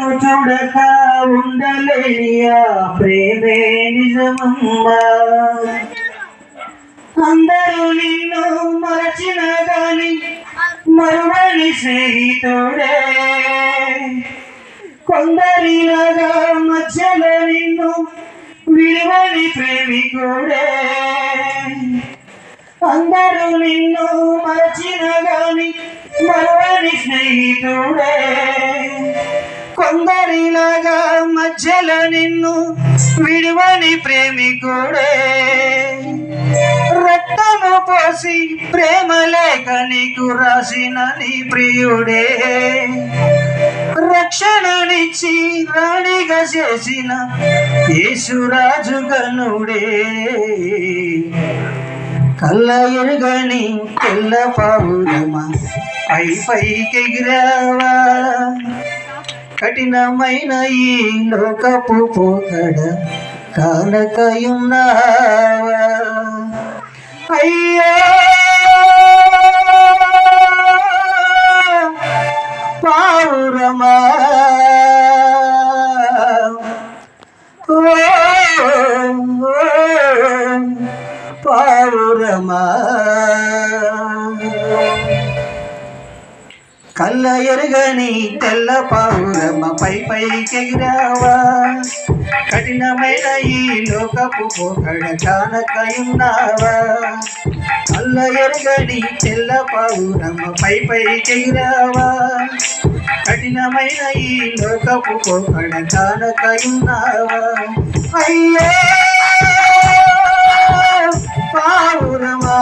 చూడక ఉండలేనియా ప్రేమే నిజమమ్మా. అందరూ నిన్ను మరచిన గాని మరువని స్నేహితుడే, కొందరిలాగా మధ్యలో నిన్ను విలువని ప్రేమికుడే. అందరూ నిన్ను మరచిన గాని మరువని స్నేహితుడే, కొందరిలాగా మధ్యలో నిన్ను విలువని ప్రేమికుడే. రక్తము పోసి ప్రేమ లేఖ నీకు రాసిన నీ ప్రియుడే, రక్షణనిచ్చి రాణిగా చేసిన యేసురాజు గనుడే. కళ్ళ ఎరుగని తెల్ల పావురమా పైకెగిరావా, కఠినమైన ఈ లోకపు పోకడ కానకయున్నావా. అయ్యా పావురమా, పావురమా, కళ్ళ ఎరుగని తెల్ల పావురమ్మ పైకెగిరావా, కఠినమైన ఈ లోకపు పోకడ కానకయున్నావా. కళ్ళ ఎరుగని తెల్ల పావురమ్మ పైకెగిరావా, కఠినమైన ఈ లోకపు పోకడ కానకయున్నావా. అయ్యో పావురమా,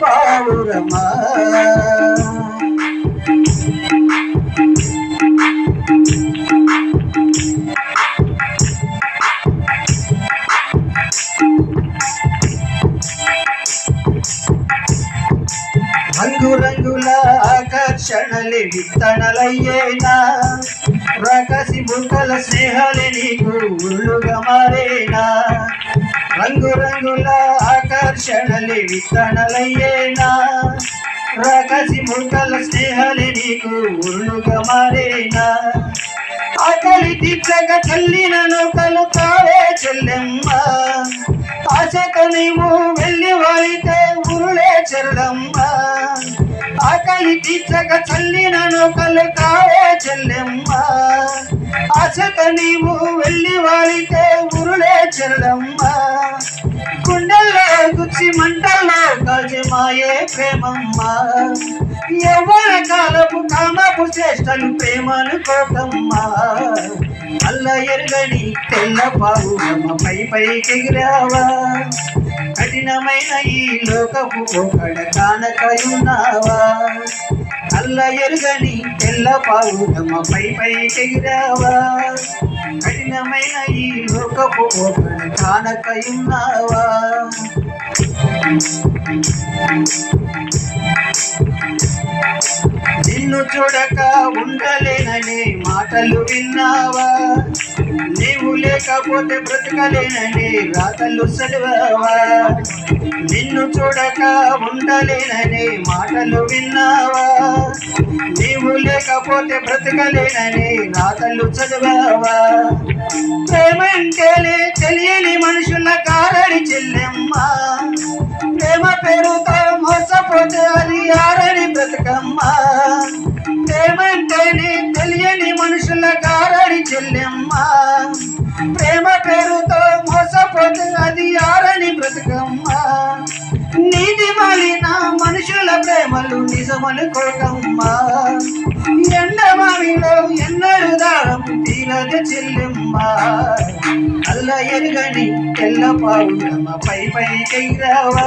పావురమా, రంగురంగుల ఆకర్షణలే విత్తనలయ్యేనా, రాకసి బుక్కల స్నేహాలే నీకు ఉళ్ళుగా మారేనా. రంగురంగుల ఆకర్షణలే విత్తనలయ్యేనా, రాకసి బుక్కల స్నేహాలే నీకు ఉళ్ళుగా మారేనా. ఆకలి తీర్చగా చల్లిన నౌకలు కావే చెల్లెమ్మ, ఆశక నీవు వెళ్ళి వాలితే ఉరులే చెల్లమ్మ. ఆకలి తీర్చక చల్లిన నౌకలు కావే చెల్లెమ్మ, ఆశక నీవు వెళ్ళి వాలితే ఉరులే చెల్లమ్మ. గుండెల్లో గుచ్చి మంటల్లో కాజమాయే ప్రేమమ్మ, యవ్వన కాలపు కామపు చేష్టలు ప్రేమను కోకమ్మా. అల్ల ఎరుగని తెల్ల పావురమ్మ పైకెగిరావా, కఠినమైన ఈ లోకపు పోకడ కానకయున్నావా. అల్ల ఎరుగని తెల్ల పావురమ్మ పైకెగిరావా, కఠినమైన ఈ లోకపు పోకడ కానకయున్నావా. నిన్ను చూడక ఉండలేనని మాటలు విన్నావా, నీవు లేకపోతే బ్రతకలేనని రాతలు చదివావా. నిన్ను చూడక ఉండలేనని మాటలు విన్నావా, నీవు లేకపోతే బ్రతకలేనని రాతలు చదివావా. ప్రేమంటేనే తెలియని మనుషుల కారడి చెల్లెమ్మ, ప్రేమ పేరుతో మోసపోతే అది ఆరని బ్రతకమ్మా. ప్రేమంటేనే తెలియని మనుషుల కారడి చెల్లెమ్మ, ప్రేమ పేరుతో మోసపోతే అది ఆరని బ్రతకమ్మా. నీతి మాలిన మనుషుల ప్రేమలు నిజమనుకోకమ్మా, ఎండమావిలో ఎన్నడు దారం తీరద చెల్లెమ్మ. అల్ల ఎరుగని తెల్ల పావురమ్మ పైకెగిరావా,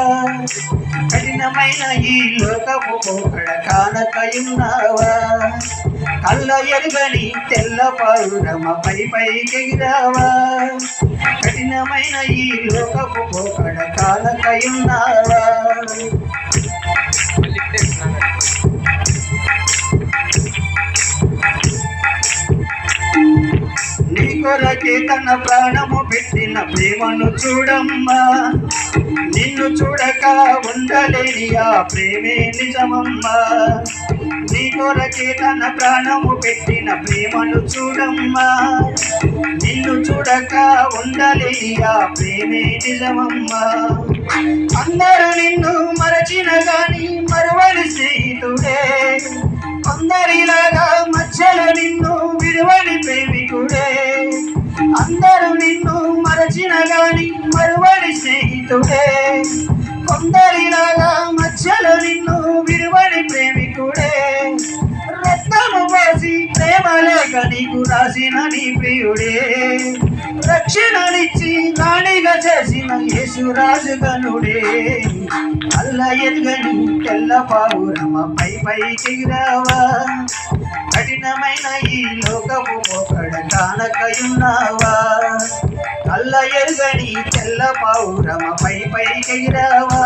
కఠినమైన ఈ లోకపు పోకడ కానకయున్నావా. అల్ల ఎరుగని తెల్ల పావురమ్మ పైకెగిరావా, కఠినమైన ఈ లోకపు పోకడ కానకయున్నావా. నీ కొరకే తన ప్రాణము పెట్టిన ప్రేమను చూడమ్మా, నిన్ను చూడక ఉండలేని ఆ ప్రేమే నిజమమ్మా. నీ కొరకే తన ప్రాణము పెట్టిన ప్రేమను చూడమ్మా. నిన్ను చూడక ఉండలేని ఆ ప్రేమే నిజమమ్మా. అందరూ నిన్ను మరచిన గాని మరువని స్నేహితుడే, కొందరిలాగా మధ్యలో నిన్ను విడువని ప్రేమికుడే. అందరూ నిన్ను మరచిన గాని మరువని స్నేహితుడే, కొందరిలాగా మధ్యలో నిన్ను విడువని ప్రేమికుడే. రక్తము పోసి ప్రేమ లేఖ నీకు రాసిన నీ ప్రియుడే, రక్షణనిచ్చి రాణిగా చేసిన యేసురాజు గనుడే. అల్ల ఎరుగని తెల్ల పావురమ పైకెగిరావా, కఠినమైన ఈ లోకము ఒకడ కానకయున్నావా. అల్ల ఎరుగని తెల్ల పావురమ పైకెగిరావా,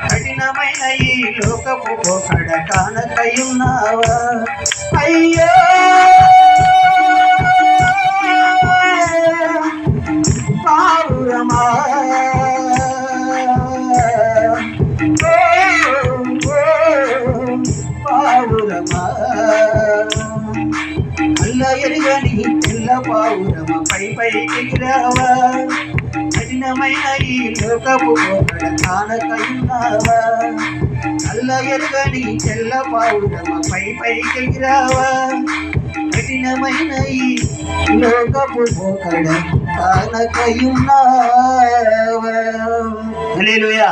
కఠినమైన ఈ లోకపు ఒకడ కానకయున్నావా. అయ్యో పావురమా, పావురమా, అల్ల ఎరుగని తెల్ల పావురమ పైకెగిరావా, కఠినమైన ఈ లోకపు ఒకడ కానకయున్నావా. అల్ల ఎరుగని తెల్ల పావురమ పైకెగిరావా, కఠినమైన ఈ లోకపు ఒకడ కానకయున్నావా. హల్లెలూయా.